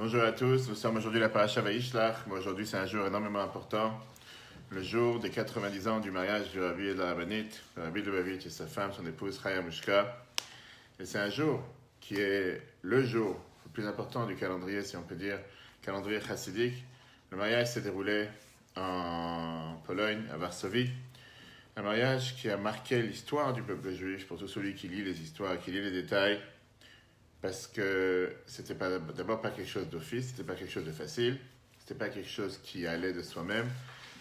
Bonjour à tous, nous sommes aujourd'hui la paracha Vayishlach. Aujourd'hui c'est un jour énormément important, le jour des 90 ans du mariage du Rabbi et de la Rabbinite, le Rabbi Lubavitch et sa femme, son épouse Chaya Mushka. Et c'est un jour qui est le jour le plus important du calendrier, si on peut dire, calendrier chassidique. Le mariage s'est déroulé en Pologne, à Varsovie. Un mariage qui a marqué l'histoire du peuple juif pour tout celui qui lit les histoires, qui lit les détails. Parce que c'était d'abord pas quelque chose d'office, c'était pas quelque chose de facile, c'était pas quelque chose qui allait de soi-même.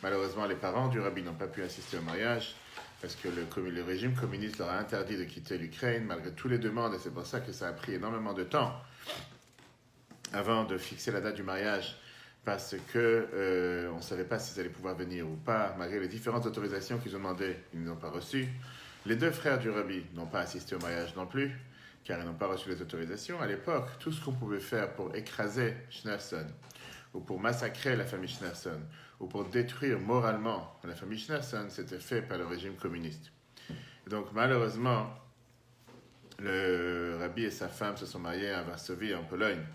Malheureusement, les parents du rabbi n'ont pas pu assister au mariage parce que le régime communiste leur a interdit de quitter l'Ukraine malgré toutes les demandes, et c'est pour ça que ça a pris énormément de temps avant de fixer la date du mariage, parce que on ne savait pas s'ils allaient pouvoir venir ou pas, malgré les différentes autorisations qu'ils ont demandées, ils n'ont pas reçues. Les deux frères du rabbi n'ont pas assisté au mariage non plus, car ils n'ont pas reçu les autorisations. À l'époque, tout ce qu'on pouvait faire pour écraser Schneerson, ou pour massacrer la famille Schneerson, ou pour détruire moralement la famille Schneerson, c'était fait par le régime communiste. Et donc, malheureusement, le rabbi et sa femme se sont mariés à Varsovie, en Pologne,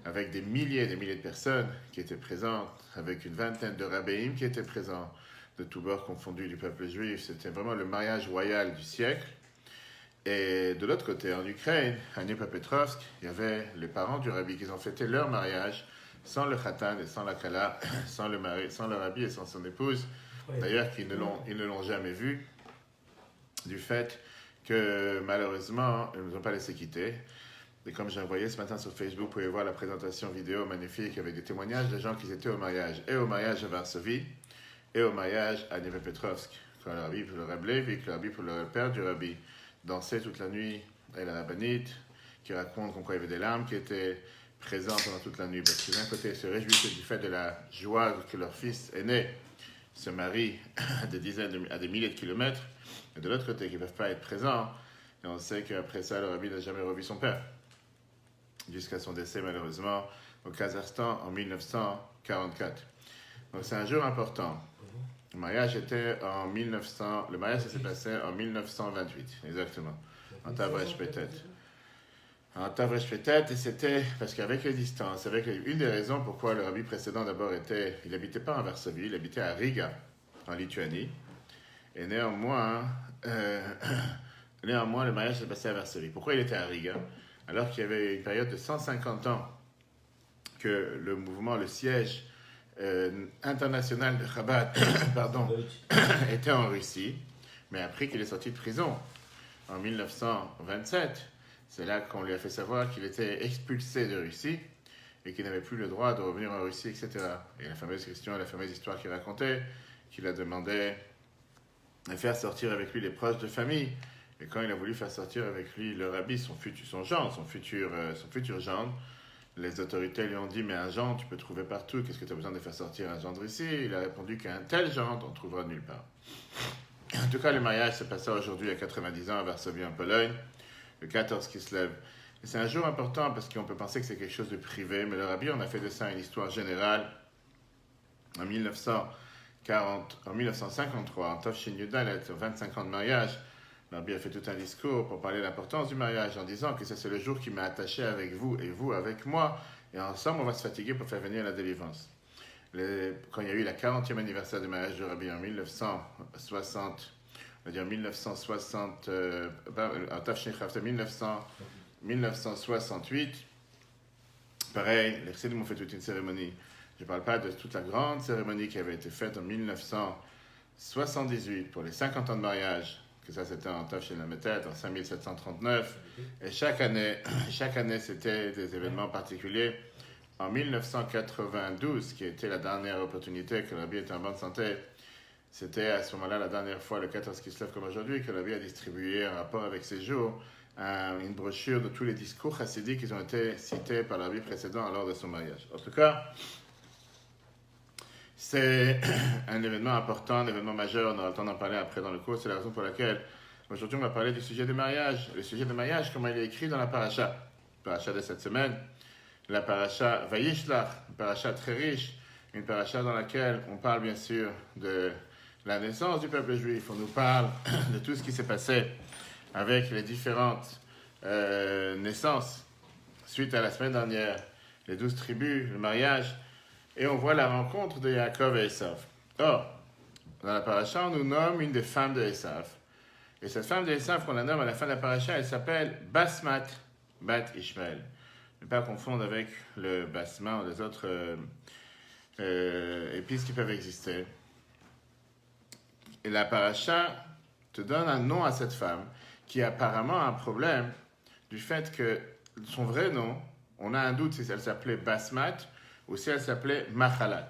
avec des milliers et des milliers de personnes qui étaient présentes, avec une vingtaine de rabbéim qui étaient présents, de tous bords confondus du peuple juif. C'était vraiment le mariage royal du siècle. Et de l'autre côté, en Ukraine, à Dnipropetrovsk, il y avait les parents du rabbi qui ont fêté leur mariage sans le khatan et sans la kala, sans le rabbi et sans son épouse. D'ailleurs, ils ne l'ont jamais vu, du fait que malheureusement, ils ne nous ont pas laissé quitter. Et comme j'ai envoyé ce matin sur Facebook, vous pouvez voir la présentation vidéo magnifique avec des témoignages de gens qui étaient au mariage, et au mariage à Varsovie, et au mariage à Dnipropetrovsk. Quand le rabbi pour le rabbi Levik, le rabbi pour le père du rabbi, dansait toute la nuit, et la rabbinite, qui raconte comme quoi il y avait des larmes qui étaient présentes pendant toute la nuit, parce que d'un côté, ils se réjouissaient du fait de la joie que leur fils aîné se marie à des dizaines, à des milliers de kilomètres, et de l'autre côté, qu'ils ne peuvent pas être présents, et on sait qu'après ça, le rabbi n'a jamais revu son père, jusqu'à son décès malheureusement au Kazakhstan en 1944. Donc c'est un jour important. Le mariage s'est passé en 1928, exactement. En Tavresh peut-être. Et c'était parce qu'avec les distances, une des raisons pourquoi le rabbi précédent d'abord il n'habitait pas en Varsovie, il habitait à Riga, en Lituanie. Et néanmoins, le mariage s'est passé à Varsovie. Pourquoi il était à Riga? Alors qu'il y avait une période de 150 ans que le mouvement, le siège international de Chabad était en Russie, mais après qu'il est sorti de prison en 1927, c'est là qu'on lui a fait savoir qu'il était expulsé de Russie et qu'il n'avait plus le droit de revenir en Russie, etc. Et la fameuse histoire qu'il racontait, qu'il a demandé de faire sortir avec lui les proches de famille. Et quand il a voulu faire sortir avec lui le rabbi, son futur gendre, les autorités lui ont dit « Mais un gendre, tu peux trouver partout, qu'est-ce que tu as besoin de faire sortir un gendre ici ?» Il a répondu qu'un tel gendre, on trouvera nulle part. En tout cas, le mariage s'est passé aujourd'hui à 90 ans à Varsovie, en Pologne, le 14 Kislev. Et c'est un jour important parce qu'on peut penser que c'est quelque chose de privé, mais le rabbi, on a fait de ça une histoire générale en 1953, en Tovshin Yudalet, 25 ans de mariage. Le rabbi a fait tout un discours pour parler de l'importance du mariage en disant que c'est le jour qui m'a attaché avec vous et vous avec moi, et ensemble on va se fatiguer pour faire venir la délivrance. Quand il y a eu la 40e anniversaire du mariage du rabbi en 1968, pareil, les chassidim ont fait toute une cérémonie. Je ne parle pas de toute la grande cérémonie qui avait été faite en 1978 pour les 50 ans de mariage, que ça c'était en Tov chez la Méthode, en 5739, et chaque année c'était des événements particuliers. En 1992, qui était la dernière opportunité que le rabbi était en bonne santé, c'était à ce moment-là la dernière fois, le 14 Kislev comme aujourd'hui, que le rabbi a distribué en rapport avec ces jours une brochure de tous les discours chassidiques qui ont été cités par le rabbi précédent lors de son mariage. En tout cas, c'est un événement important, un événement majeur, on aura le temps d'en parler après dans le cours, c'est la raison pour laquelle aujourd'hui on va parler du sujet du mariage. Le sujet du mariage, comment il est écrit dans la paracha de cette semaine, la paracha Vayishlach, une paracha très riche, une paracha dans laquelle on parle bien sûr de la naissance du peuple juif, on nous parle de tout ce qui s'est passé avec les différentes naissances suite à la semaine dernière, les 12 tribus, le mariage, et on voit la rencontre de Yaakov et Esav. Or, dans la paracha, on nous nomme une des femmes de Esav. Et cette femme de Esav qu'on la nomme à la fin de la paracha, elle s'appelle Basmat, Bat Ishmael. Ne pas confondre avec le Basma ou les autres épices qui peuvent exister. Et la paracha te donne un nom à cette femme qui a apparemment un problème du fait que son vrai nom, on a un doute si elle s'appelait Basmat ou si elle s'appelait Machalat.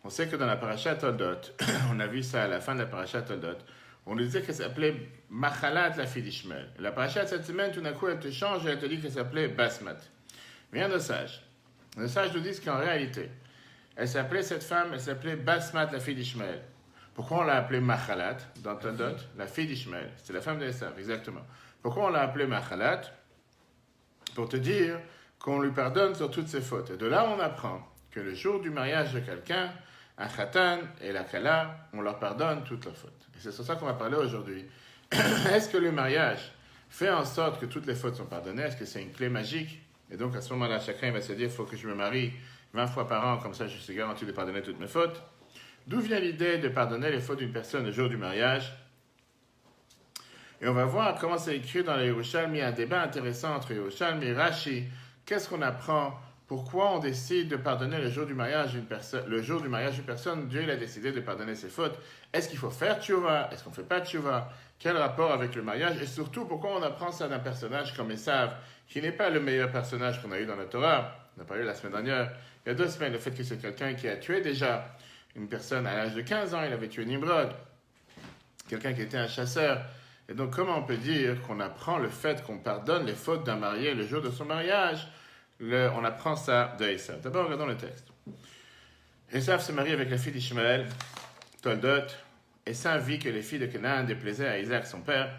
On sait que dans la paracha Toldot, on a vu ça à la fin de la paracha Toldot, on nous disait qu'elle s'appelait Machalat, la fille d'Ishmael. La paracha de cette semaine, tout d'un coup, elle te change et elle te dit qu'elle s'appelait Basmat. Vient de sage. Le sage nous dit qu'en réalité, cette femme, elle s'appelait Basmat, la fille d'Ishmael. Pourquoi on l'a appelée Machalat dans Toldot? La fille d'Ishmael. C'est la femme d'Esav, exactement. Pourquoi on l'a appelée Machalat? Pour te dire qu'on lui pardonne sur toutes ses fautes. Et de là, on apprend que le jour du mariage de quelqu'un, un khatan et la kala, on leur pardonne toutes leurs fautes. Et c'est sur ça qu'on va parler aujourd'hui. Est-ce que le mariage fait en sorte que toutes les fautes sont pardonnées? Est-ce que c'est une clé magique? Et donc à ce moment-là, chacun va se dire, il faut que je me marie 20 fois par an, comme ça je suis garanti de pardonner toutes mes fautes. D'où vient l'idée de pardonner les fautes d'une personne le jour du mariage? Et on va voir comment c'est écrit dans les Yerushalmi, un débat intéressant entre Yerushalmi et Rashi. Qu'est-ce qu'on apprend? Pourquoi on décide de pardonner le jour du mariage d'une personne? Le jour du mariage d'une personne, Dieu il a décidé de pardonner ses fautes. Est-ce qu'il faut faire tchouva? Est-ce qu'on ne fait pas tchouva? Quel rapport avec le mariage? Et surtout, pourquoi on apprend ça d'un personnage comme Esav, qui n'est pas le meilleur personnage qu'on a eu dans la Torah? On a parlé la semaine dernière, il y a 2 semaines, le fait que c'est quelqu'un qui a tué déjà une personne à l'âge de 15 ans, il avait tué Nimrod, quelqu'un qui était un chasseur. Et donc, comment on peut dire qu'on apprend le fait qu'on pardonne les fautes d'un marié le jour de son mariage? On apprend ça de Esav. D'abord, regardons le texte. Esav se marie avec la fille d'Ishmael, Toldot. Esav vit que les filles de Canaan déplaisaient à Isaac, son père.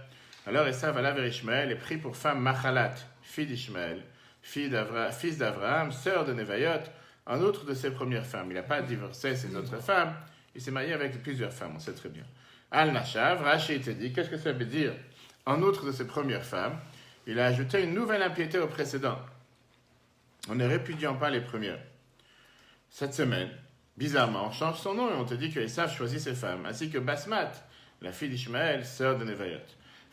Alors Esav alla vers Ishmael et prit pour femme Machalat, fille d'Ishmael, fils d'Abraham, sœur de Nevayot, en outre de ses premières femmes. Il n'a pas divorcé ses autres femmes, il s'est marié avec plusieurs femmes, on sait très bien. Al-Nashav, Rashi te dit, qu'est-ce que ça veut dire? En outre de ses premières femmes, il a ajouté une nouvelle impiété aux précédentes. On ne répudiant pas les premières. Cette semaine, bizarrement, on change son nom et on te dit que Esav choisit ses femmes, ainsi que Basmat, la fille d'Ishmael, sœur de Nevayot.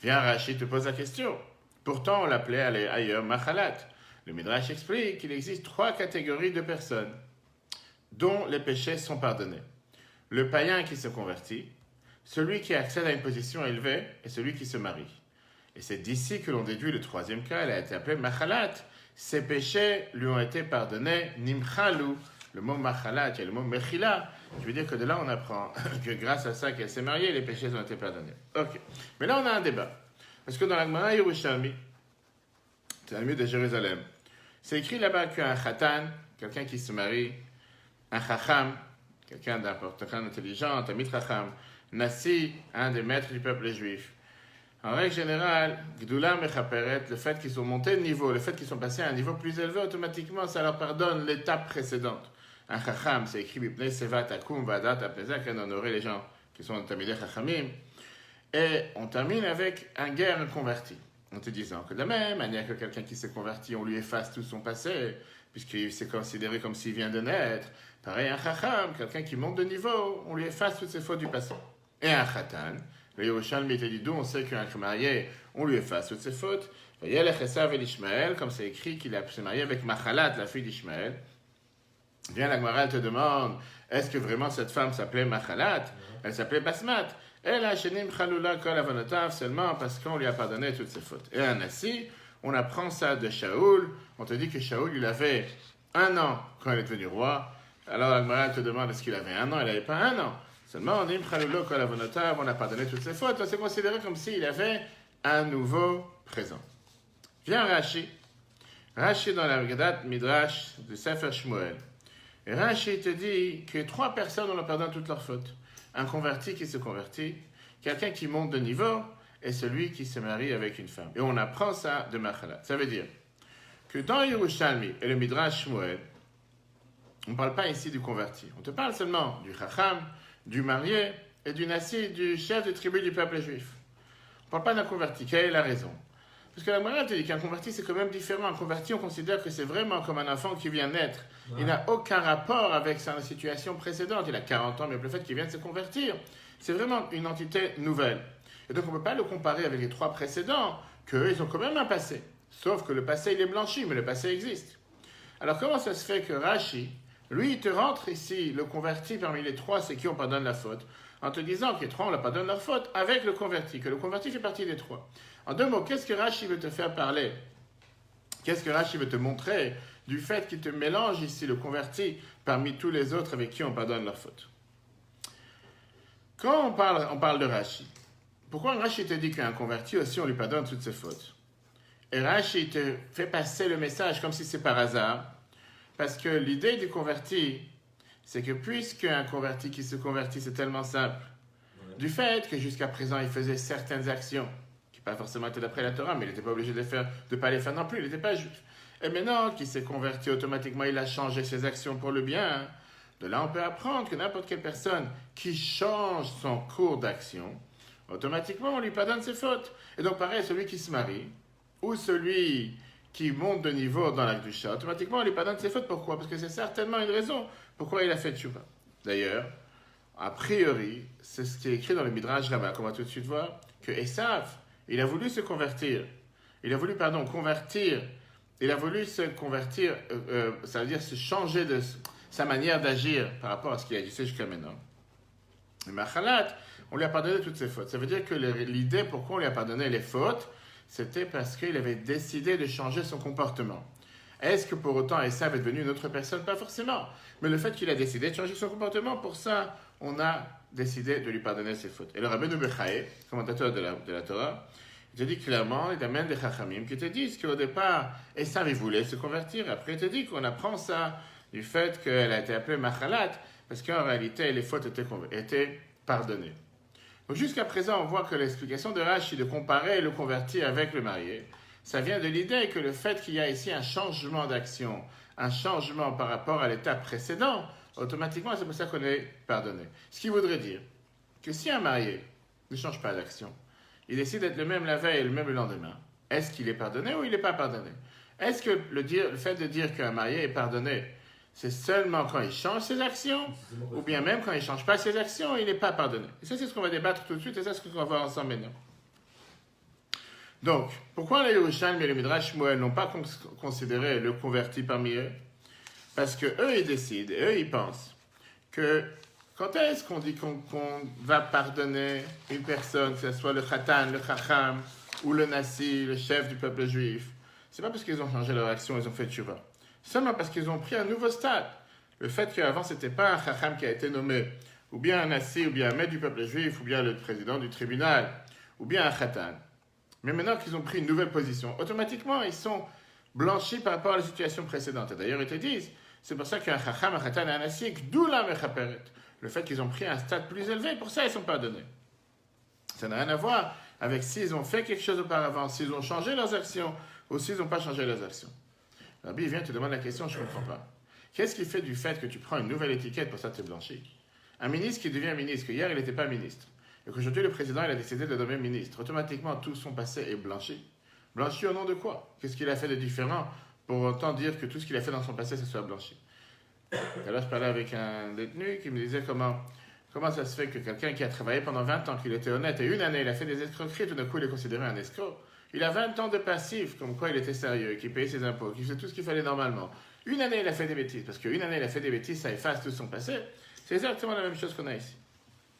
Viens, Rashi te pose la question. Pourtant, on l'appelait ailleurs Machalat. Le Midrash explique qu'il existe 3 catégories de personnes dont les péchés sont pardonnés. Le païen qui se convertit, celui qui accède à une position élevée et celui qui se marie. Et c'est d'ici que l'on déduit le 3e cas, elle a été appelée Machalat. Ses péchés lui ont été pardonnés, Nimchalu, le mot Machalat et le mot Mechila. Je veux dire que de là on apprend que grâce à ça qu'elle s'est mariée, les péchés ont été pardonnés. Ok, mais là on a un débat. Parce que dans la Gemara Yerushalmi, Talmud de Jérusalem, c'est écrit là-bas qu'un khatan, quelqu'un qui se marie, un chacham, quelqu'un d'intelligent, un tamid chacham, Nassi, un des maîtres du peuple juif. En règle générale, Gdoula Mechaperet, le fait qu'ils ont monté de niveau, le fait qu'ils sont passés à un niveau plus élevé, automatiquement, ça leur pardonne l'étape précédente. Un chacham, c'est écrit Bipnei Sevat Akum Vadat Apezak, on honorait les gens qui sont tamidei chachamim. Et on termine avec un guerre converti, en te disant que de la même manière que quelqu'un qui s'est converti, on lui efface tout son passé, puisqu'il s'est considéré comme s'il vient de naître. Pareil, un chacham, quelqu'un qui monte de niveau, on lui efface toutes ses fautes du passé. Et un khatan, le Yerushalmi te dit d'où on sait qu'un marié, on lui efface toutes ses fautes. Vayelech Esav el Ishmael, comme c'est écrit qu'il a se marié avec Machalat, la fille d'Ishmael. Viens, la Gemara te demande, est-ce que vraiment cette femme s'appelait Machalat? Elle s'appelait Basmat. Elle a shenim chalula kol avonotav seulement parce qu'on lui a pardonné toutes ses fautes. Et un assis, on apprend ça de Shaoul. On te dit que Shaoul, il avait 1 an quand il est devenu roi. Alors la Gemara te demande, est-ce qu'il avait 1 an? Il n'avait pas 1 an. Seulement, on dit chalula kol avonotav, on a pardonné toutes ses fautes. C'est considéré comme s'il avait un nouveau présent. Viens Rashi. Rashi dans la Haggadah Midrash de Sefer Shmuel. Et Rashi te dit que 3 personnes, on leur pardonne toutes leurs fautes. Un converti qui se convertit, quelqu'un qui monte de niveau, et celui qui se marie avec une femme. Et on apprend ça de Machalat. Ça veut dire que dans Yerushalmi et le Midrash Shmuel, on ne parle pas ici du converti. On te parle seulement du chacham, du marié et du nassi, du chef de tribu du peuple juif. On ne parle pas d'un converti. Quelle est la raison? Parce que la Gemara te dit qu'un converti, c'est quand même différent. Un converti, on considère que c'est vraiment comme un enfant qui vient naître. Ouais. Il n'a aucun rapport avec sa situation précédente. Il a 40 ans, mais le fait qu'il vient de se convertir, c'est vraiment une entité nouvelle. Et donc, on ne peut pas le comparer avec les 3 précédents, qu'eux, ils ont quand même un passé. Sauf que le passé, il est blanchi, mais le passé existe. Alors, comment ça se fait que Rashi, lui, il te rentre ici, le converti parmi les 3, c'est qui on pardonne la faute, en te disant que les 3, on leur pardonne leur faute avec le converti, que le converti fait partie des 3. En 2 mots, qu'est-ce que Rashi veut te faire parler? Qu'est-ce que Rashi veut te montrer du fait qu'il te mélange ici le converti parmi tous les autres avec qui on pardonne leur faute? Quand on parle de Rashi, pourquoi Rashi te dit qu'un converti aussi, on lui pardonne toutes ses fautes? Et Rashi te fait passer le message comme si c'est par hasard, parce que l'idée du converti, c'est que puisque un converti qui se convertit, c'est tellement simple, du fait que jusqu'à présent, il faisait certaines actions, qui pas forcément étaient d'après la Torah, mais il n'était pas obligé de ne pas les faire non plus, il n'était pas juif. Et maintenant qu'il s'est converti automatiquement, il a changé ses actions pour le bien. De là, on peut apprendre que n'importe quelle personne qui change son cours d'action, automatiquement, on lui pardonne ses fautes. Et donc, pareil, celui qui se marie, ou celui qui monte de niveau dans la Kedusha, automatiquement, on lui pardonne ses fautes. Pourquoi? Parce que c'est certainement une raison pourquoi il a fait tchouva. D'ailleurs, a priori, c'est ce qui est écrit dans le Midrash Rabbah, qu'on va tout de suite voir, que Esav, il a voulu se convertir. Il a voulu, convertir. Il a voulu se convertir, ça veut dire se changer de sa manière d'agir par rapport à ce qu'il agissait jusqu'à maintenant. Mais Machalat, on lui a pardonné toutes ses fautes. Ça veut dire que l'idée pourquoi on lui a pardonné les fautes, c'était parce qu'il avait décidé de changer son comportement. Est-ce que pour autant Esav est devenu une autre personne? Pas forcément. Mais le fait qu'il a décidé de changer son comportement, pour ça, on a décidé de lui pardonner ses fautes. Et le Rabbeinu Bechaye, commentateur de la Torah, il te dit clairement, il t'amène des chachamim qui te disent qu'au départ, Esav il voulait se convertir. Après, il te dit qu'on apprend ça du fait qu'elle a été appelée Machalat, parce qu'en réalité, les fautes étaient pardonnées. Donc jusqu'à présent, on voit que l'explication de Rashi de comparer le converti avec le marié, ça vient de l'idée que le fait qu'il y a ici un changement d'action, un changement par rapport à l'étape précédente, automatiquement, c'est pour ça qu'on est pardonné. Ce qui voudrait dire que si un marié ne change pas d'action, il décide d'être le même la veille et le même le lendemain, est-ce qu'il est pardonné ou il n'est pas pardonné? Est-ce que le fait de dire qu'un marié est pardonné, c'est seulement quand il change ses actions, ou bien même quand il ne change pas ses actions, il n'est pas pardonné? Et ça, c'est ce qu'on va débattre tout de suite, et ça, c'est ce qu'on va voir ensemble maintenant. Donc, pourquoi les Yerushalmi et le Midrash Shmuel n'ont pas considéré le converti parmi eux? Parce qu'eux, ils décident, et eux, ils pensent que quand est-ce qu'on dit qu'on va pardonner une personne, que ce soit le Khatan, le Chacham, ou le Nassi, le chef du peuple juif? C'est pas parce qu'ils ont changé leur action, ils ont fait tchouva. Seulement parce qu'ils ont pris un nouveau stade. Le fait qu'avant, ce n'était pas un Chacham qui a été nommé, ou bien un Nassi, ou bien un maître du peuple juif, ou bien le président du tribunal, ou bien un Khatan. Mais maintenant qu'ils ont pris une nouvelle position, automatiquement, ils sont blanchis par rapport à la situation précédente. Et d'ailleurs, ils te disent, c'est pour ça qu'un Chacham, un Khatan et un Nassi, d'où la Mechaperet. Le fait qu'ils ont pris un stade plus élevé, pour ça, ils sont pardonnés. Ça n'a rien à voir avec s'ils ont fait quelque chose auparavant, s'ils ont changé leurs actions, ou s'ils n'ont pas changé leurs actions. Rabbi vient te demander la question, je ne comprends pas. Qu'est-ce qui fait du fait que tu prends une nouvelle étiquette pour ça te blanchir? Un ministre qui devient ministre, que hier il n'était pas ministre, et qu'aujourd'hui le président il a décidé de le nommer ministre, automatiquement tout son passé est blanchi. Blanchi au nom de quoi? Qu'est-ce qu'il a fait de différent pour autant dire que tout ce qu'il a fait dans son passé, ça soit blanchi? Et là je parlais avec un détenu qui me disait comment ça se fait que quelqu'un qui a travaillé pendant 20 ans, qu'il était honnête, et une année il a fait des escroqueries, tout d'un coup il est considéré un escroc. Il a 20 ans de passif, comme quoi il était sérieux, qu'il payait ses impôts, qu'il faisait tout ce qu'il fallait normalement. Une année, il a fait des bêtises, parce qu'une année, il a fait des bêtises, ça efface tout son passé. C'est exactement la même chose qu'on a ici.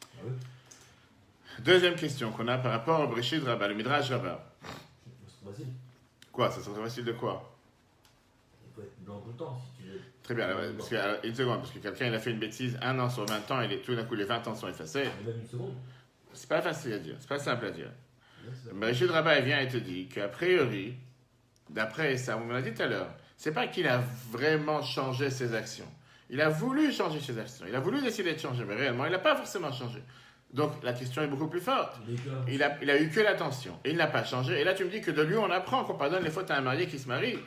Ah oui. Deuxième question qu'on a par rapport au Breshit Rabbah, le Midrash Rabbah. C'est facile. Quoi? Ça serait facile de quoi? Il peut être blanc tout le temps, si tu veux. Très bien, une seconde, parce que quelqu'un il a fait une bêtise 1 an sur 20 ans, et tout d'un coup, les 20 ans sont effacés. Même une seconde. C'est pas facile à dire, c'est pas simple à dire. Breshit Rabbah vient et te dit qu'a priori, d'après ça, on me l'a dit tout à l'heure, c'est pas qu'il a vraiment changé ses actions. Il a voulu changer ses actions. Il a voulu décider de changer, mais réellement, il n'a pas forcément changé. Donc, la question est beaucoup plus forte. Il a eu que l'attention. Et il n'a pas changé. Et là, tu me dis que de lui, on apprend qu'on pardonne les fautes à un marié qui se marie.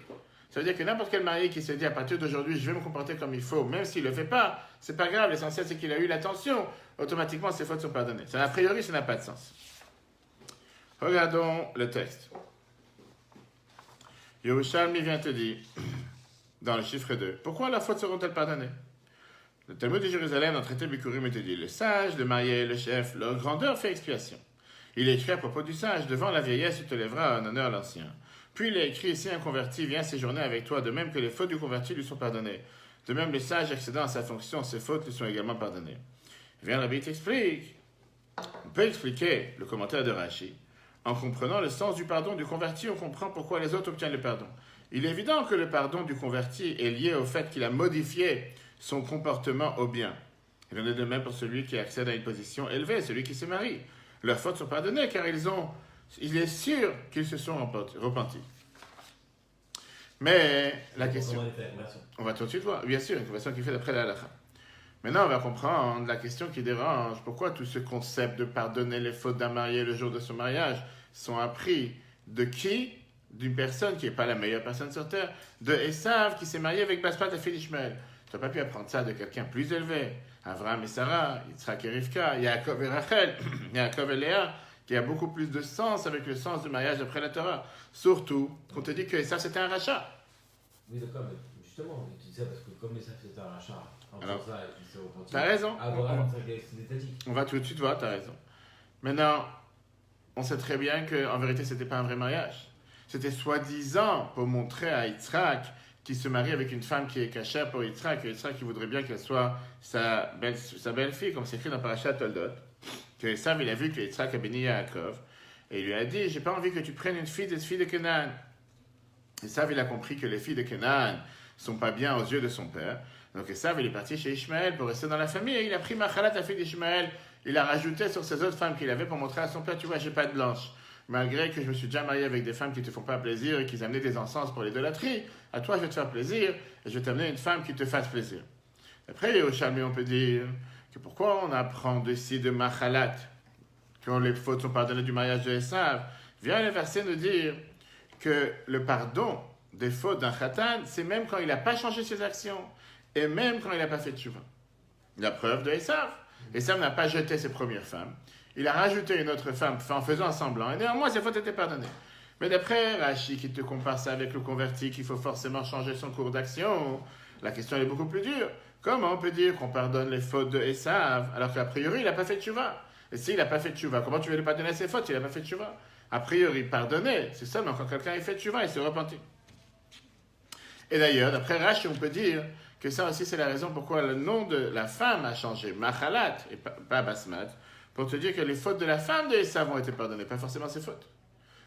Ça veut dire que n'importe quel marié qui se dit à partir d'aujourd'hui, je vais me comporter comme il faut, même s'il ne le fait pas, c'est pas grave. L'essentiel, c'est qu'il a eu l'attention. Automatiquement, ses fautes sont pardonnées. Ça, a priori, ça n'a pas de sens. Regardons le texte. Yerushalmi vient te dire, dans le chiffre 2, pourquoi leurs fautes seront-elles pardonnées? Le Talmud de Jérusalem, dans le traité Bikurim, te dit, le sage, le marié, le chef, leur grandeur fait expiation. Il est écrit à propos du sage, devant la vieillesse, tu te lèveras en honneur l'ancien. Puis il est écrit, si un converti vient séjourner avec toi, de même que les fautes du converti lui sont pardonnées. De même, le sage accédant à sa fonction, ses fautes lui sont également pardonnées. Viens, Rabbi t'explique. On peut expliquer le commentaire de Rashi. En comprenant le sens du pardon du converti, on comprend pourquoi les autres obtiennent le pardon. Il est évident que le pardon du converti est lié au fait qu'il a modifié son comportement au bien. Il en est de même pour celui qui accède à une position élevée, celui qui se marie. Leurs fautes sont pardonnées car il est sûr qu'ils se sont repentis. Mais la question... On va tout de suite voir. Bien sûr, une conversion qui fait d'après la halakha. Maintenant, on va comprendre la question qui dérange. Pourquoi tout ce concept de pardonner les fautes d'un marié le jour de son mariage sont appris de qui? D'une personne qui n'est pas la meilleure personne sur terre, de Esav qui s'est marié avec Baspat et fille d'Ishmaël. Tu n'as pas pu apprendre ça de quelqu'un plus élevé. Avraham et Sarah, Yitzhak et Rivka, Yaakov et Rachel, Yaakov et Léa, qui a beaucoup plus de sens avec le sens du mariage après la Torah. Surtout, on te dit que Esav c'était un rachat. Oui, d'accord, mais justement, tu dis ça parce que comme Esav c'était un rachat, en faisant ça, il s'est repenti. T'as raison. Abraham, c'est étatique. On va tout de suite voir, t'as raison. Maintenant, on sait très bien qu'en vérité, c'était pas un vrai mariage. C'était soi-disant pour montrer à Yitzhak qui se marie avec une femme qui est cachère pour Yitzhak, et Yitzhak qui voudrait bien qu'elle soit sa belle-fille, comme c'est écrit dans Parashat Toldot, que Esav, il a vu que Yitzhak a béni Yaakov, et il lui a dit, j'ai pas envie que tu prennes une fille des filles de Canaan. Esav, il a compris que les filles de Canaan sont pas bien aux yeux de son père, donc Esav, il est parti chez Ishmaël pour rester dans la famille, et il a pris Machalat, la fille d'Ishmaël, il a rajouté sur ses autres femmes qu'il avait pour montrer à son père, tu vois, j'ai pas de blanche. Malgré que je me suis déjà marié avec des femmes qui ne te font pas plaisir et qui amenaient des encens pour l'idolâtrie, à toi je vais te faire plaisir et je vais t'amener une femme qui te fasse plaisir. Après, au Shalmi, on peut dire que pourquoi on apprend ici de Machalat, quand les fautes sont pardonnées du mariage de Esav, vient le verset nous dire que le pardon des fautes d'un Khatan, c'est même quand il n'a pas changé ses actions et même quand il n'a pas fait de tchouva. La preuve de Esav. Esav n'a pas jeté ses premières femmes. Il a rajouté une autre femme en faisant semblant. Et néanmoins, ses fautes étaient pardonnées. Mais d'après Rashi, qui te compare ça avec le converti, qu'il faut forcément changer son cours d'action, la question est beaucoup plus dure. Comment on peut dire qu'on pardonne les fautes de Esav, alors qu'a priori, il n'a pas fait de tchouva? Et s'il n'a pas fait de tchouva, comment tu veux lui pardonner ses fautes? Il n'a pas fait de tchouva. A priori, pardonner, c'est seulement quand quelqu'un a fait de tchouva, il se repentit. Et d'ailleurs, d'après Rashi, on peut dire que ça aussi, c'est la raison pourquoi le nom de la femme a changé. Machalat, et pas Basmat, pour te dire que les fautes de la femme de Esav ont été pardonnées, pas forcément ses fautes.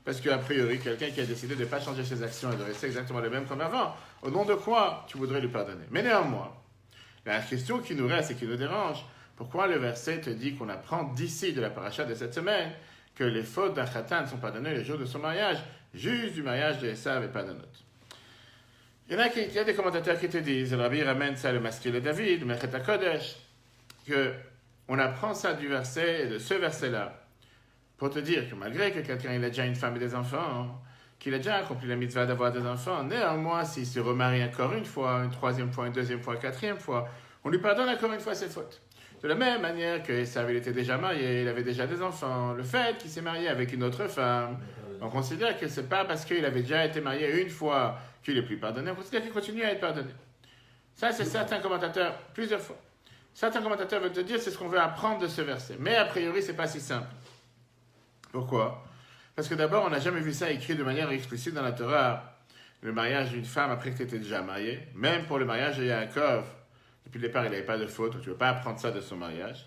Parce qu'a priori, quelqu'un qui a décidé de ne pas changer ses actions et de rester exactement le même comme avant, au nom de quoi tu voudrais lui pardonner? Mais néanmoins, la question qui nous reste et qui nous dérange, pourquoi le verset te dit qu'on apprend d'ici de la paracha de cette semaine que les fautes d'un khatan sont pardonnées le jour de son mariage, juste du mariage de Esav et pas d'un autre? Il y a des commentateurs qui te disent, le Rabbi ramène ça le masqué de David, Mechet HaKodesh, que on apprend ça du verset, de ce verset-là, pour te dire que malgré que quelqu'un il a déjà une femme et des enfants, qu'il a déjà accompli la mitzvah d'avoir des enfants, néanmoins, s'il se remarie encore une fois, une troisième fois, une deuxième fois, une quatrième fois, on lui pardonne encore une fois ses fautes. De la même manière que Esav, il était déjà marié, il avait déjà des enfants, le fait qu'il s'est marié avec une autre femme, on considère que c'est pas parce qu'il avait déjà été marié une fois qu'il est plus pardonné, on considère qu'il continue à être pardonné. Ça, c'est certains commentateurs, plusieurs fois. Certains commentateurs veulent te dire c'est ce qu'on veut apprendre de ce verset. Mais a priori, c'est pas si simple. Pourquoi? Parce que d'abord, on n'a jamais vu ça écrit de manière explicite dans la Torah. Le mariage d'une femme après que tu étais déjà marié. Même pour le mariage de Yaakov, depuis le départ, il n'avait pas de faute. Tu ne veux pas apprendre ça de son mariage.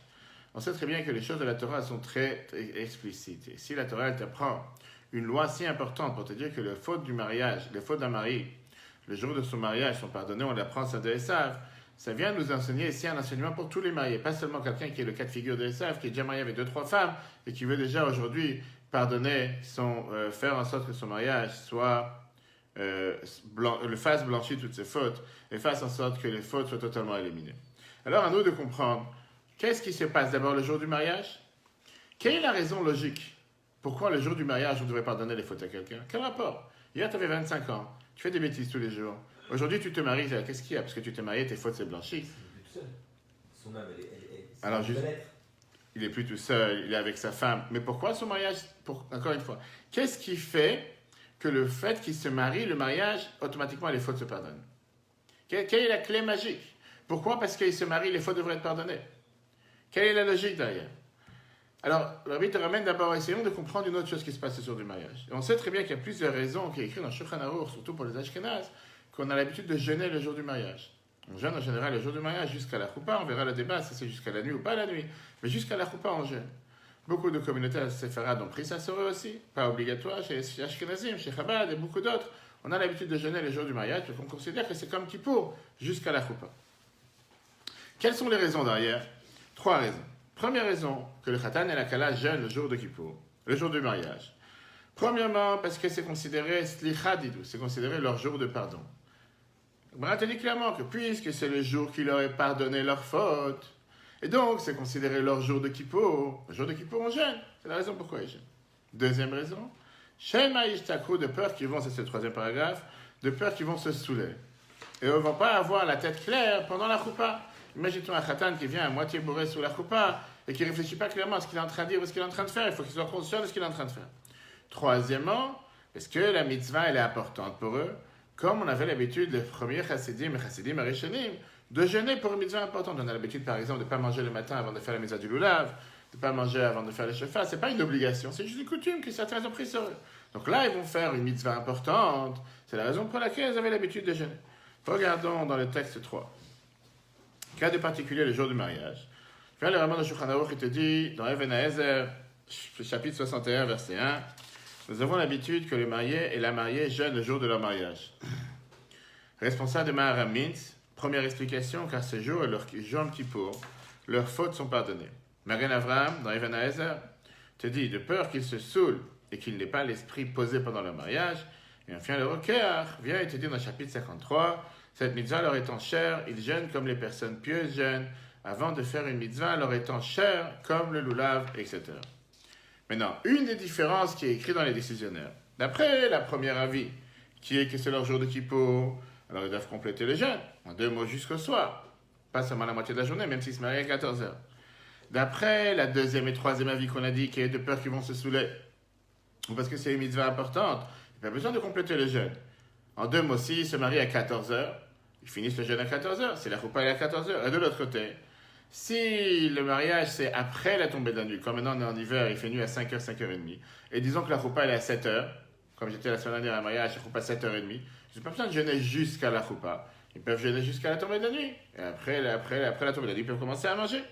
On sait très bien que les choses de la Torah sont très explicites. Et si la Torah, elle t'apprend une loi si importante pour te dire que les fautes du mariage, les fautes d'un mari, le jour de son mariage sont pardonnées, on apprend ça de Esav. Ça vient nous enseigner ici un enseignement pour tous les mariés, pas seulement quelqu'un qui est le cas de figure de Esav, qui est déjà marié avec 2-3 femmes et qui veut déjà aujourd'hui pardonner, faire en sorte que son mariage soit le fasse blanchir toutes ses fautes et fasse en sorte que les fautes soient totalement éliminées. Alors à nous de comprendre qu'est-ce qui se passe d'abord le jour du mariage? Quelle est la raison logique? Pourquoi le jour du mariage on devrait pardonner les fautes à quelqu'un? Quel rapport? Hier tu avais 25 ans, tu fais des bêtises tous les jours. Aujourd'hui, tu te maries, qu'est-ce qu'il y a? Parce que tu t'es marié, tes fautes, c'est blanchi. Il est plus tout seul. Son âme, elle alors, juste, il est plus tout seul, il est avec sa femme. Mais pourquoi son mariage? Encore une fois, qu'est-ce qui fait que le fait qu'ils se marient, le mariage, automatiquement les fautes se pardonnent. Quelle est la clé magique? Pourquoi? Parce qu'ils se marient, les fautes devraient être pardonnées. Quelle est la logique derrière? Alors, le Rabbi te ramène d'abord, essayons de comprendre une autre chose qui se passe sur du mariage. Et on sait très bien qu'il y a plusieurs raisons qui est écrit dans Shulchan Aruch, surtout pour les Ashkénazes, qu'on a l'habitude de jeûner le jour du mariage. On jeûne en général le jour du mariage jusqu'à la choupa, on verra le débat si c'est jusqu'à la nuit ou pas la nuit, mais jusqu'à la choupa on jeûne. Beaucoup de communautés séfarades ont pris ça sur eux aussi, pas obligatoire chez les Ashkenazim, chez Chabad et beaucoup d'autres. On a l'habitude de jeûner le jour du mariage parce qu'on considère que c'est comme Kippour jusqu'à la choupa. Quelles sont les raisons derrière? 3 raisons. Première raison, que le Khatan et la Kala jeûnent le jour de Kippour, le jour du mariage. Premièrement, parce que c'est considéré Slicha Didou, c'est considéré leur jour de pardon. Brat te dit clairement que puisque c'est le jour qui leur est pardonné leurs fautes, et donc c'est considéré leur jour de Kippour, le jour de Kippour on jeûne, c'est la raison pourquoi ils jeûnent. Deuxième raison, Shema Ishtakou, de peur qu'ils vont, c'est le 3e paragraphe, de peur qu'ils vont se saouler. Et ils ne vont pas avoir la tête claire pendant la choupa. Imagine-toi un khatan qui vient à moitié bourré sous la choupa et qui ne réfléchit pas clairement à ce qu'il est en train de dire ou ce qu'il est en train de faire. Il faut qu'il soit conscient de ce qu'il est en train de faire. Troisièmement, est-ce que la mitzvah elle est importante pour eux? Comme on avait l'habitude, les premiers chassidim et chassidim arishonim, de jeûner pour une mitzvah importante. On a l'habitude, par exemple, de ne pas manger le matin avant de faire la mitzvah du lulav, de ne pas manger avant de faire le shofar. Ce n'est pas une obligation, c'est juste une coutume que certains ont pris sur eux. Donc là, ils vont faire une mitzvah importante. C'est la raison pour laquelle ils avaient l'habitude de jeûner. Regardons dans le texte 3. Cas de particulier, le jour du mariage. Puis le Raman de Shulchan Aruch qui te dit, dans Even HaEzer, chapitre 61, verset 1, nous avons l'habitude que le marié et la mariée jeûnent le jour de leur mariage. Responsable de Maharam Mintz, première explication, car ce jour est leur Yom Kippour, leurs fautes sont pardonnées. Magen Avraham, dans Even HaEzer, te dit, de peur qu'ils se saoulent et qu'ils n'aient pas l'esprit posé pendant leur mariage, et enfin le Rokeach vient et te dit dans le chapitre 53, cette mitzvah leur étant chère, ils jeûnent comme les personnes pieuses jeûnent, avant de faire une mitzvah leur étant chère, comme le lulav, etc. Maintenant, une des différences qui est écrite dans les décisionnaires, d'après la première avis, qui est que c'est leur jour de Kippour, alors ils doivent compléter le jeûne, en 2 mots jusqu'au soir, pas seulement la moitié de la journée, même s'ils se marient à 14 heures. D'après la deuxième et troisième avis qu'on a dit, qui est de peur qu'ils vont se saouler, ou parce que c'est une mitzvah importante, il n'y a pas besoin de compléter le jeûne. En 2 mots, s'ils se marient à 14 heures, ils finissent le jeûne à 14 heures, c'est la choupa est à 14 heures. Et de l'autre côté, si le mariage c'est après la tombée de la nuit, comme maintenant on est en hiver, il fait nuit à 5h, 5h30, et disons que la choupa elle est à 7h, comme j'étais la semaine dernière à un mariage, la choupa à 7h30, ils n'ont pas besoin de jeûner jusqu'à la choupa, ils peuvent jeûner jusqu'à la tombée de la nuit, et après la tombée de la nuit, ils peuvent commencer à manger.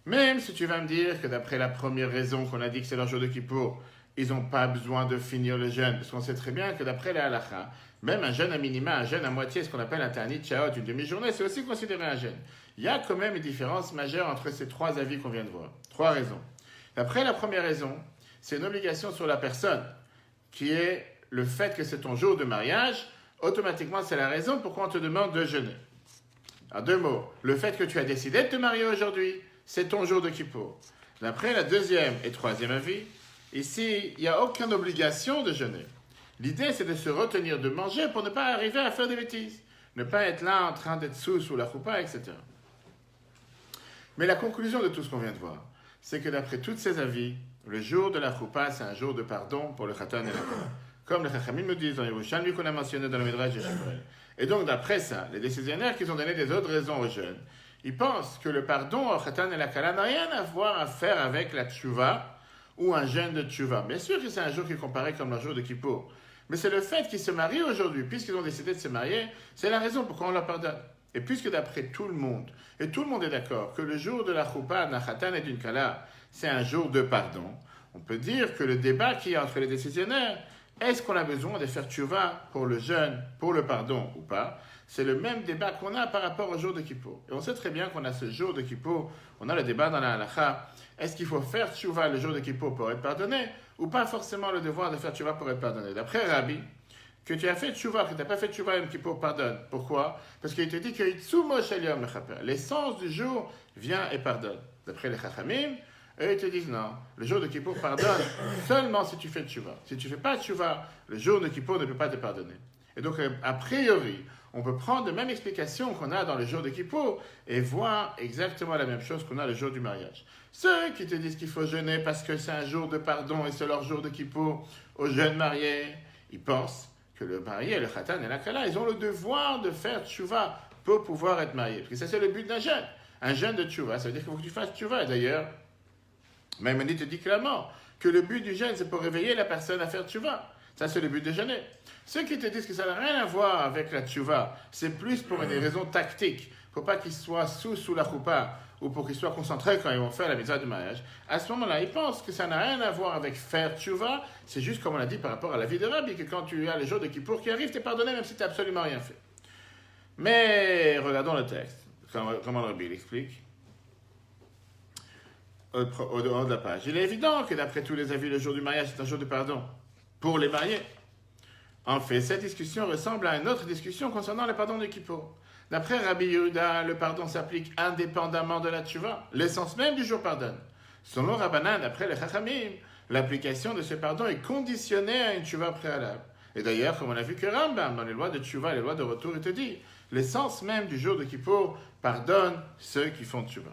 Même si tu vas me dire que d'après la première raison qu'on a dit que c'est leur jour de Kippour, ils n'ont pas besoin de finir le jeûne, parce qu'on sait très bien que d'après la halakha, même un jeûne à minima, un jeûne à moitié, ce qu'on appelle un ta'anit sha'ot, une demi-journée, c'est aussi considéré un jeûne. Il y a quand même une différence majeure entre ces 3 avis qu'on vient de voir. 3 raisons. D'après la première raison, c'est une obligation sur la personne, qui est le fait que c'est ton jour de mariage, automatiquement c'est la raison pourquoi on te demande de jeûner. En 2 mots, le fait que tu as décidé de te marier aujourd'hui, c'est ton jour de Kippour. D'après la deuxième et troisième avis, ici, il n'y a aucune obligation de jeûner. L'idée, c'est de se retenir de manger pour ne pas arriver à faire des bêtises. Ne pas être là en train d'être sous la choupa, etc. Mais la conclusion de tout ce qu'on vient de voir, c'est que d'après tous ces avis, le jour de la choupa, c'est un jour de pardon pour le khatan et la kala. Comme les chachamim nous disent dans Yerushalmi qu'on a mentionné dans le Midrash de Shemuel. Et donc, d'après ça, les décisionnaires qui ont donné des autres raisons aux jeunes, ils pensent que le pardon au khatan et la kala n'a rien à faire avec la tshuva ou un jeûne de tshuva. Bien sûr que c'est un jour qui est comparé comme le jour de Kippour. Mais c'est le fait qu'ils se marient aujourd'hui, puisqu'ils ont décidé de se marier, c'est la raison pourquoi on leur pardonne. Et puisque d'après tout le monde, et tout le monde est d'accord, que le jour de la choupa, d'un khatan et d'une kala, c'est un jour de pardon, on peut dire que le débat qu'il y a entre les décisionnaires, est-ce qu'on a besoin de faire tshuva pour le jeûne, pour le pardon ou pas? C'est le même débat qu'on a par rapport au jour de Kippour. Et on sait très bien qu'on a ce jour de Kippour, on a le débat dans la halakha, est-ce qu'il faut faire tshuva le jour de Kippour pour être pardonné, ou pas forcément le devoir de faire tshuva pour être pardonné? D'après Rabbi, que tu as fait tshuva, que tu n'as pas fait tshuva Yom Kippour, pardonne. Pourquoi? Parce qu'il te dit que l'essence du jour vient et pardonne. D'après les chachamim, eux ils te disent non, le jour de Kippour pardonne seulement si tu fais tshuva. Si tu ne fais pas tshuva, le jour de Kippour ne peut pas te pardonner. Et donc, a priori, on peut prendre la même explication qu'on a dans le jour de Kippour et voir exactement la même chose qu'on a le jour du mariage. Ceux qui te disent qu'il faut jeûner parce que c'est un jour de pardon et c'est leur jour de Kippour aux jeunes mariés, Ils pensent que le marié, le khatan et la kala, ils ont le devoir de faire tchouva pour pouvoir être mariés. Parce que ça, c'est le but d'un jeûne. Un jeûne de tchouva, ça veut dire qu'il faut que tu fasses tchouva. D'ailleurs, Maïmonide te dit clairement que le but du jeûne, c'est pour réveiller la personne à faire tchouva. Ça, c'est le but de jeûner. Ceux qui te disent que ça n'a rien à voir avec la tchouva, c'est plus pour des raisons tactiques, pour pas qu'ils soient sous la choupa, ou pour qu'ils soient concentrés quand ils vont faire la mitzvah du mariage. À ce moment-là, ils pensent que ça n'a rien à voir avec faire tchouva, c'est juste comme on l'a dit par rapport à la vie de Rabbi, que quand tu as les jours de Kippour qui arrivent, tu es pardonné même si tu n'as absolument rien fait. Mais regardons le texte, comment Rabbi l'explique. Au dehors de la page. Il est évident que d'après tous les avis, le jour du mariage, c'est un jour de pardon pour les mariés. En fait, cette discussion ressemble à une autre discussion concernant le pardon de Kippour. D'après Rabbi Yehuda, le pardon s'applique indépendamment de la tchouva. L'essence même du jour pardonne. Selon Rabbanan, d'après les Chachamim, l'application de ce pardon est conditionnée à une tchouva préalable. Et d'ailleurs, comme on a vu que Rambam, dans les lois de tchouva et les lois de retour, il te dit, l'essence même du jour de Kippour pardonne ceux qui font tchouva.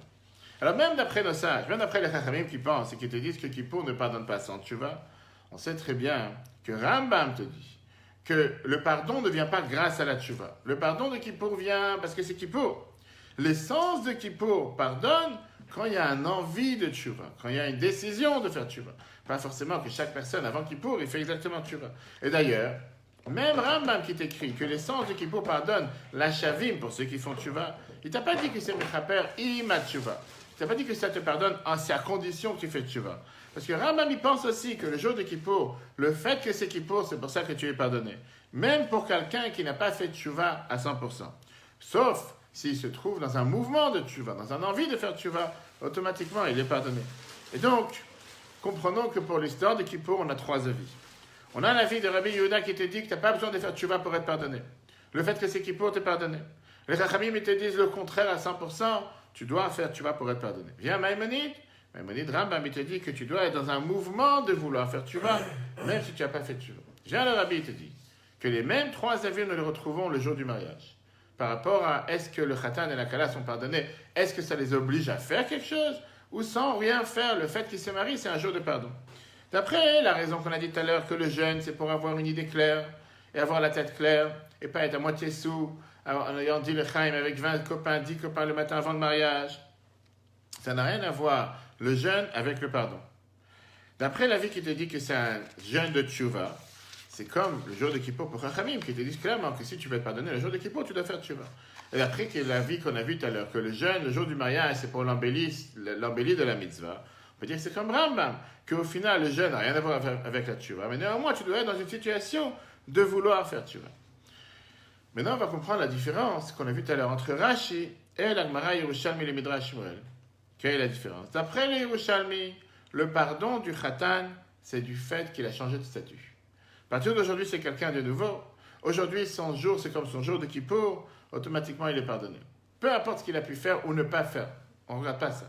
Alors même d'après nos sages, même d'après les Chachamim qui pensent et qui te disent que Kippour ne pardonne pas sans tchouva, on sait très bien que Rambam te dit que le pardon ne vient pas grâce à la tchouva. Le pardon de Kippour vient parce que c'est Kippour. L'essence de Kippour pardonne quand il y a une envie de tchouva, quand il y a une décision de faire tchouva. Pas forcément que chaque personne avant Kippour, il fait exactement tchouva. Et d'ailleurs, même Rambam qui t'écrit que l'essence de Kippour pardonne la shavim pour ceux qui font tchouva, il t'a pas dit que c'est mechaper ima tchouva. Il t'a pas dit que ça te pardonne à condition que tu fais tchouva. Parce que Rambam, il pense aussi que le jour de Kippour, le fait que c'est Kippour, c'est pour ça que tu es pardonné. Même pour quelqu'un qui n'a pas fait tchouva à 100%. Sauf s'il se trouve dans un mouvement de tchouva, dans un envie de faire tchouva, automatiquement, il est pardonné. Et donc, comprenons que pour l'histoire de Kippour, on a trois avis. On a l'avis de Rabbi Yehuda qui te dit que tu n'as pas besoin de faire tchouva pour être pardonné. Le fait que c'est Kippour, tu es pardonné. Les Chachamim, ils te disent le contraire à 100%, tu dois faire tchouva pour être pardonné. Viens Maïmonide, Rambam, il te dit que tu dois être dans un mouvement de vouloir faire tchouva, même si tu n'as pas fait tchouva. Viens le Rabbi, il te dit que les mêmes trois avis, nous les retrouvons le jour du mariage. Par rapport à est-ce que le khatan et la kala sont pardonnés, est-ce que ça les oblige à faire quelque chose, ou sans rien faire, le fait qu'ils se marient, c'est un jour de pardon. D'après la raison qu'on a dit tout à l'heure, que le jeûne, c'est pour avoir une idée claire, et avoir la tête claire, et pas être à moitié sous, en ayant dit le chaim avec 20 copains, 10 copains le matin avant le mariage. Ça n'a rien à voir, le jeûne avec le pardon. D'après l'avis qui te dit que c'est un jeûne de tchouva, c'est comme le jour de Kippour pour Chachamim, qui te dit clairement que si tu veux être pardonné le jour de Kippour, tu dois faire tchouva. Et d'après l'avis qu'on a vu tout à l'heure, que le jeûne, le jour du mariage, c'est pour l'embellie de la mitzvah, on peut dire que c'est comme Rambam, qu'au final, le jeûne n'a rien à voir avec la tchouva. Mais néanmoins, tu dois être dans une situation de vouloir faire tchouva. Maintenant, on va comprendre la différence qu'on a vu tout à l'heure entre Rashi et l'Agmara Yerushalmi et le Midrash Shmuel. Quelle est la différence? D'après les Yerushalmi, le pardon du khatan, c'est du fait qu'il a changé de statut. À partir d'aujourd'hui, c'est quelqu'un de nouveau. Aujourd'hui, son jour, c'est comme son jour de Kippour. Automatiquement, il est pardonné. Peu importe ce qu'il a pu faire ou ne pas faire. On ne regarde pas ça.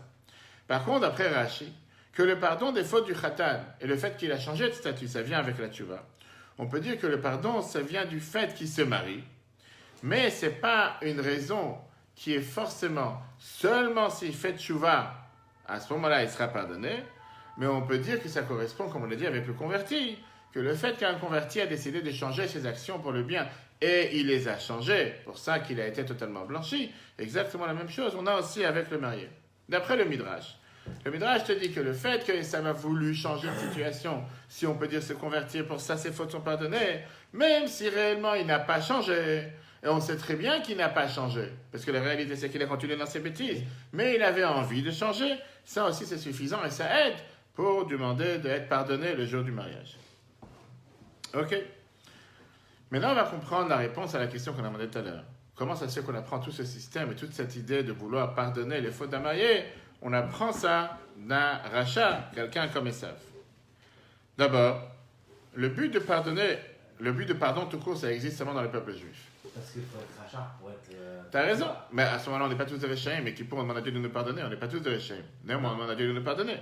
Par contre, d'après Rashi, que le pardon des fautes du khatan et le fait qu'il a changé de statut, ça vient avec la tchouva. On peut dire que le pardon, ça vient du fait qu'il se marie. Mais ce n'est pas une raison qui est forcément seulement s'il fait tchouva, à ce moment-là, il sera pardonné. Mais on peut dire que ça correspond, comme on l'a dit, avec le converti. Que le fait qu'un converti a décidé de changer ses actions pour le bien, et il les a changées, pour ça qu'il a été totalement blanchi, exactement la même chose, on a aussi avec le marié. D'après le Midrash te dit que le fait que ça a voulu changer de situation, si on peut dire se convertir, pour ça ses fautes sont pardonnées, même si réellement il n'a pas changé, et on sait très bien qu'il n'a pas changé, parce que la réalité c'est qu'il a continué dans ses bêtises, mais il avait envie de changer, ça aussi c'est suffisant, et ça aide pour demander d'être pardonné le jour du mariage. Ok. Maintenant, on va comprendre la réponse à la question qu'on a demandée tout à l'heure. Comment ça se fait qu'on apprend tout ce système et toute cette idée de vouloir pardonner les fautes d'un marié? On apprend ça d'un rachat, quelqu'un comme Esav. D'abord, le but de pardon tout court, ça existe seulement dans le peuple juif. Parce qu'il faut être rachat pour être... T'as raison, mais à ce moment-là, on n'est pas tous des Réchaïm, mais qui pour on demande à Dieu de nous pardonner, on n'est pas tous des Réchaïm. Néanmoins, on demande à Dieu de nous pardonner.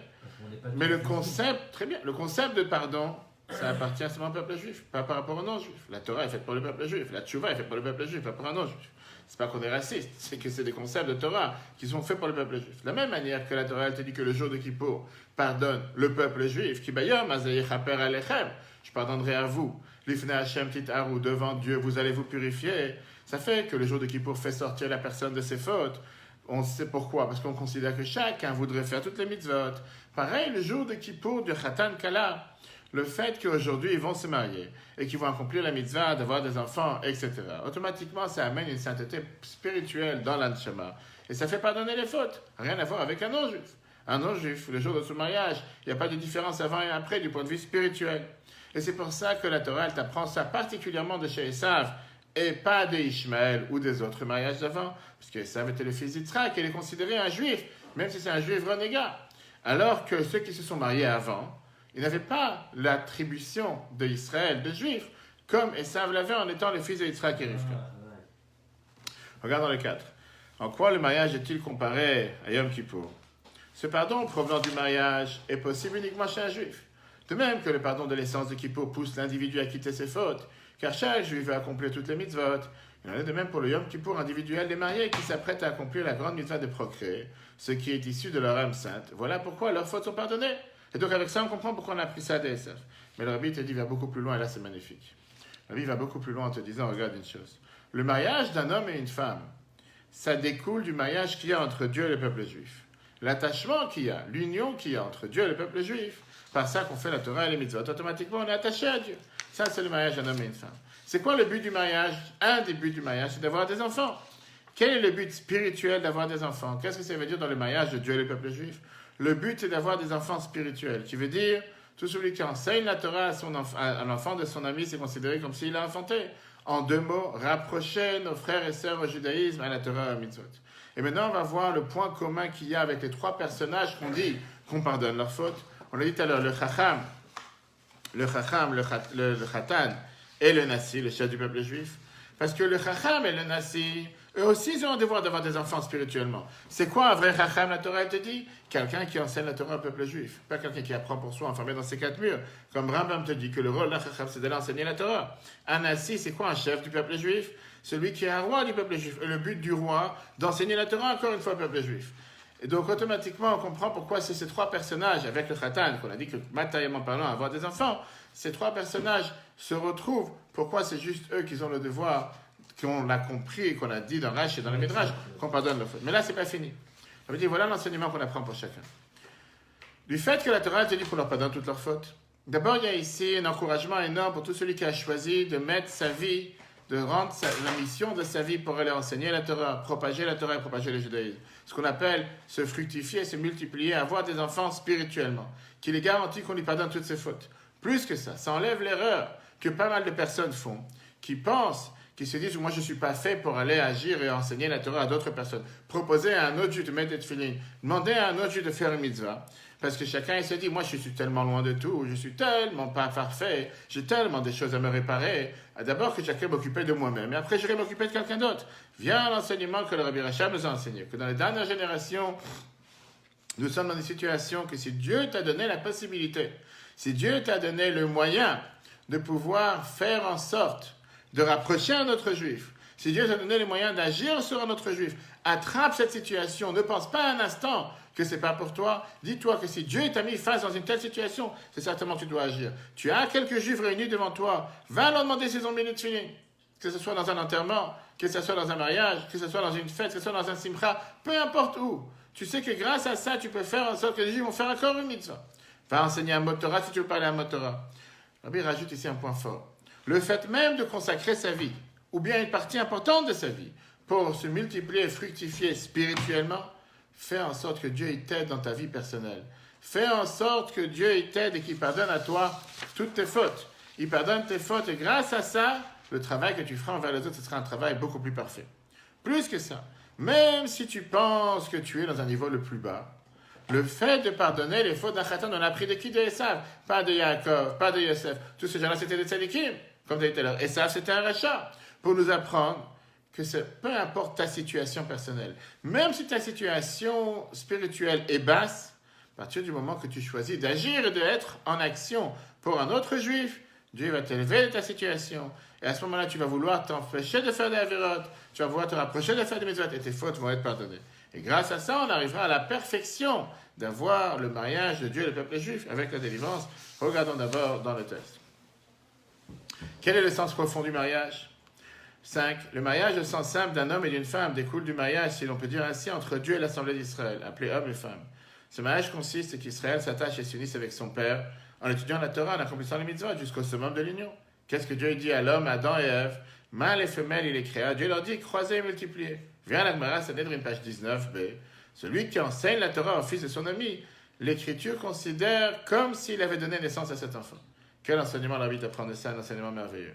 Mais le concept, très bien, le concept de pardon, ça appartient seulement au peuple juif, pas par rapport aux non-juifs. La Torah est faite pour le peuple juif, la tchouva est faite pour le peuple juif, pas pour un non-juif. C'est pas qu'on est raciste, c'est que c'est des concepts de Torah qui sont faits pour le peuple juif. De la même manière que la Torah, elle te dit que le jour de Kippour pardonne le peuple juif, qui bayom azayi chaper alechem, je pardonnerai à vous L'ifne Hashem titaru, devant Dieu, vous allez vous purifier. Ça fait que le jour de Kippour fait sortir la personne de ses fautes. On sait pourquoi, parce qu'on considère que chacun voudrait faire toutes les mitzvot. Pareil, le jour de Kippour du Khatan Kala, le fait qu'aujourd'hui ils vont se marier et qu'ils vont accomplir la mitzvah d'avoir des enfants, etc. Automatiquement, ça amène une sainteté spirituelle dans l'anshama. Et ça fait pardonner les fautes. Rien à voir avec un non-juif. Un non-juif, le jour de son mariage, il n'y a pas de différence avant et après du point de vue spirituel. Et c'est pour ça que la Torah, elle t'apprend ça particulièrement de chez Esav et pas de Ishmaël ou des autres mariages d'avant. Parce que Esav était le fils d'Yitzhak et il est considéré un juif, même si c'est un juif renégat. Alors que ceux qui se sont mariés avant, ils n'avaient pas l'attribution d'Israël, de juifs, comme Esav l'avait en étant le fils de Yitzhak et Rivka. Regardons le 4. En quoi le mariage est-il comparé à Yom Kippour? Ce pardon provenant du mariage est possible uniquement chez un juif. De même que le pardon de l'essence de Kippour pousse l'individu à quitter ses fautes, car chaque juif veut accomplir toutes les mitzvot. Il en est de même pour le Yom Kippour individuel des mariés qui s'apprêtent à accomplir la grande mitzvah de procréer, ce qui est issu de leur âme sainte. Voilà pourquoi leurs fautes sont pardonnées. Et donc avec ça, on comprend pourquoi on a appris ça d'Esav. Mais le Rabbi te dit, va beaucoup plus loin, et là c'est magnifique. Le Rabbi va beaucoup plus loin en te disant, regarde une chose. Le mariage d'un homme et une femme, ça découle du mariage qu'il y a entre Dieu et le peuple juif. L'attachement qu'il y a, l'union qu'il y a entre Dieu et le peuple juif, par ça qu'on fait la Torah et les mitzvot, automatiquement on est attaché à Dieu. Ça, c'est le mariage d'un homme et une femme. C'est quoi le but du mariage? Un des buts du mariage, c'est d'avoir des enfants. Quel est le but spirituel d'avoir des enfants? Qu'est-ce que ça veut dire dans le mariage de Dieu et le peuple juif? Le but, c'est d'avoir des enfants spirituels, qui veut dire, tout celui qui enseigne la Torah à l'enfant de son ami, c'est considéré comme s'il l'a enfanté. En deux mots, rapprocher nos frères et sœurs au judaïsme, à la Torah et au mitzvot. Et maintenant, on va voir le point commun qu'il y a avec les trois personnages qu'on dit qu'on pardonne leurs fautes. On l'a dit tout à l'heure, le Chacham, le Khatan et le Nassi, le chef du peuple juif. Parce que le Chacham et le Nassi, eux aussi, ils ont le devoir d'avoir des enfants spirituellement. C'est quoi un vrai Chacham, la Torah, elle te dit? Quelqu'un qui enseigne la Torah au peuple juif. Pas quelqu'un qui apprend pour soi, enfermé dans ses quatre murs. Comme Rambam te dit que le rôle d'un Chacham, c'est d'aller enseigner la Torah. Un Nassi, c'est quoi un chef du peuple juif? Celui qui est un roi du peuple juif. Et le but du roi, d'enseigner la Torah encore une fois au peuple juif. Et donc, automatiquement, on comprend pourquoi c'est ces trois personnages, avec le Khatan, qu'on a dit que matériellement parlant, avoir des enfants, ces trois personnages se retrouvent. Pourquoi c'est juste eux qui ont le devoir, qu'on l'a compris et qu'on a dit dans Rash et dans le Midrash, qu'on pardonne leurs fautes. Mais là, c'est pas fini. Ça veut dire, voilà l'enseignement qu'on apprend pour chacun. Du fait que la Torah te dit qu'on leur pardonne toutes leurs fautes, d'abord, il y a ici un encouragement énorme pour tout celui qui a choisi de mettre sa vie, de rendre la mission de sa vie pour aller enseigner la Torah, propager la Torah et propager le judaïsme. Ce qu'on appelle se fructifier, se multiplier, avoir des enfants spirituellement, qui les garantit qu'on lui pardonne toutes ses fautes. Plus que ça enlève l'erreur que pas mal de personnes font, qui pensent, qui se disent, moi je ne suis pas fait pour aller agir et enseigner la Torah à d'autres personnes. Proposer à un autre juif de mettre des tefillin, demander à un autre juif de faire une mitzvah, parce que chacun il se dit, moi je suis tellement loin de tout, je suis tellement pas parfait, j'ai tellement des choses à me réparer, d'abord que chacun m'occupait de moi-même, et après j'irai m'occuper de quelqu'un d'autre. Vient l'enseignement que le Rabbi Rachab nous a enseigné, que dans les dernières générations, nous sommes dans des situations que si Dieu t'a donné la possibilité, si Dieu t'a donné le moyen de pouvoir faire en sorte de rapprocher un autre juif, si Dieu t'a donné les moyens d'agir sur un autre juif, attrape cette situation, ne pense pas un instant que c'est pas pour toi. Dis-toi que si Dieu t'a mis face dans une telle situation, c'est certainement que tu dois agir. Tu as quelques juifs réunis devant toi, va leur demander s'ils ont mis le tefillin. Que ce soit dans un enterrement, que ce soit dans un mariage, que ce soit dans une fête, que ce soit dans un simcha, peu importe où. Tu sais que grâce à ça, tu peux faire en sorte que les juifs vont faire encore une mitzvah. Va enseigner un mot Torah si tu veux parler un mot Torah. Rabbi rajoute ici un point fort. Le fait même de consacrer sa vie, ou bien une partie importante de sa vie, pour se multiplier et fructifier spirituellement, fais en sorte que Dieu t'aide dans ta vie personnelle. Fais en sorte que Dieu t'aide et qu'il pardonne à toi toutes tes fautes. Il pardonne tes fautes et grâce à ça, le travail que tu feras envers les autres, ce sera un travail beaucoup plus parfait. Plus que ça, même si tu penses que tu es dans un niveau le plus bas, le fait de pardonner les fautes d'un Khatan, on a appris de qui? De Esav, pas de Yaakov, pas de Yosef. Tous ces gens-là, c'était des tzadikim. Comme tu as dit tout à l'heure, Esav, c'était un rachat. Pour nous apprendre que peu importe ta situation personnelle, même si ta situation spirituelle est basse, à partir du moment que tu choisis d'agir et d'être en action pour un autre juif, Dieu va t'élever de ta situation. Et à ce moment-là, tu vas vouloir t'empêcher de faire des avérotes, tu vas vouloir te rapprocher de faire des mitzvot, et tes fautes vont être pardonnées. Et grâce à ça, on arrivera à la perfection d'avoir le mariage de Dieu et le peuple juif avec la délivrance. Regardons d'abord dans le texte. Quel est le sens profond du mariage? 5. Le mariage au sens simple d'un homme et d'une femme découle du mariage, si l'on peut dire ainsi, entre Dieu et l'Assemblée d'Israël, appelée homme et femme. Ce mariage consiste à qu'Israël s'attache et s'unisse avec son père en étudiant la Torah, en accomplissant les mitzvot jusqu'au summum de l'union. Qu'est-ce que Dieu dit à l'homme, Adam et Ève? Mâle et femelle, il les créa. Dieu leur dit, croisez et multipliez. Viens à l'Agmara, Sanhedrin, page 19b. Celui qui enseigne la Torah au fils de son ami, l'Écriture considère comme s'il avait donné naissance à cet enfant. Quel enseignement la vie d'apprendre ça, un enseignement merveilleux.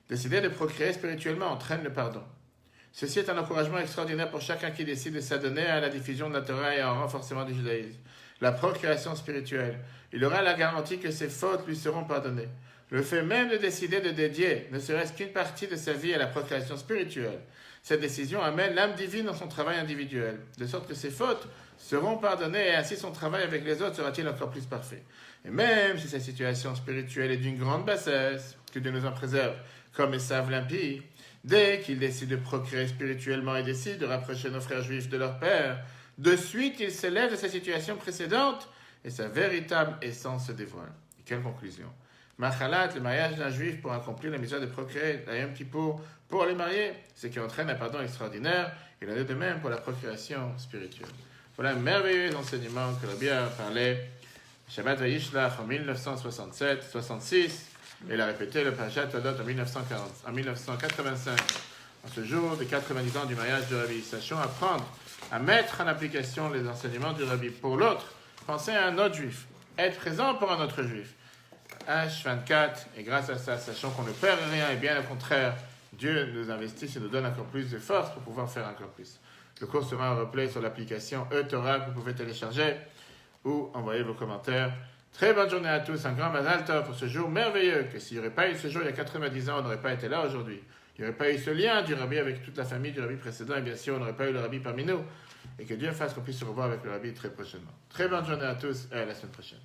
Décider de procréer spirituellement entraîne le pardon. Ceci est un encouragement extraordinaire pour chacun qui décide de s'adonner à la diffusion de la Torah et au renforcement du judaïsme. La procréation spirituelle. Il aura la garantie que ses fautes lui seront pardonnées. Le fait même de décider de dédier ne serait-ce qu'une partie de sa vie à la procréation spirituelle. Cette décision amène l'âme divine dans son travail individuel, de sorte que ses fautes seront pardonnées et ainsi son travail avec les autres sera-t-il encore plus parfait. Et même si sa situation spirituelle est d'une grande bassesse, que Dieu nous en préserve, comme Esav l'impie, dès qu'il décide de procréer spirituellement et décide de rapprocher nos frères juifs de leur père, de suite il s'élève de sa situation précédente et sa véritable essence se dévoile. Et quelle conclusion? Machalat, le mariage d'un juif pour accomplir la mission de procréer, la Yom Kippour pour les mariés, ce qui entraîne un pardon extraordinaire, il en est de même pour la procréation spirituelle. Voilà un merveilleux enseignement que Rabbi a parlé, Shabbat Vayishlach en 1967-66, et il a répété le Parashat Todot en 1985, en ce jour des 90 ans du mariage de Rabbi. Sachons apprendre à mettre en application les enseignements du Rabbi. Pour l'autre, pensez à un autre juif, être présent pour un autre juif. H24, et grâce à ça, sachant qu'on ne perd rien, et bien au contraire, Dieu nous investit et nous donne encore plus de force pour pouvoir faire encore plus. Le cours sera en replay sur l'application e-Torah que vous pouvez télécharger ou envoyer vos commentaires. Très bonne journée à tous, un grand Mazal Tov pour ce jour merveilleux, que s'il n'y aurait pas eu ce jour il y a 90 ans, on n'aurait pas été là aujourd'hui. Il n'y aurait pas eu ce lien du Rabbi avec toute la famille du Rabbi précédent, et bien sûr, on n'aurait pas eu le Rabbi parmi nous. Et que Dieu fasse qu'on puisse se revoir avec le Rabbi très prochainement. Très bonne journée à tous et à la semaine prochaine.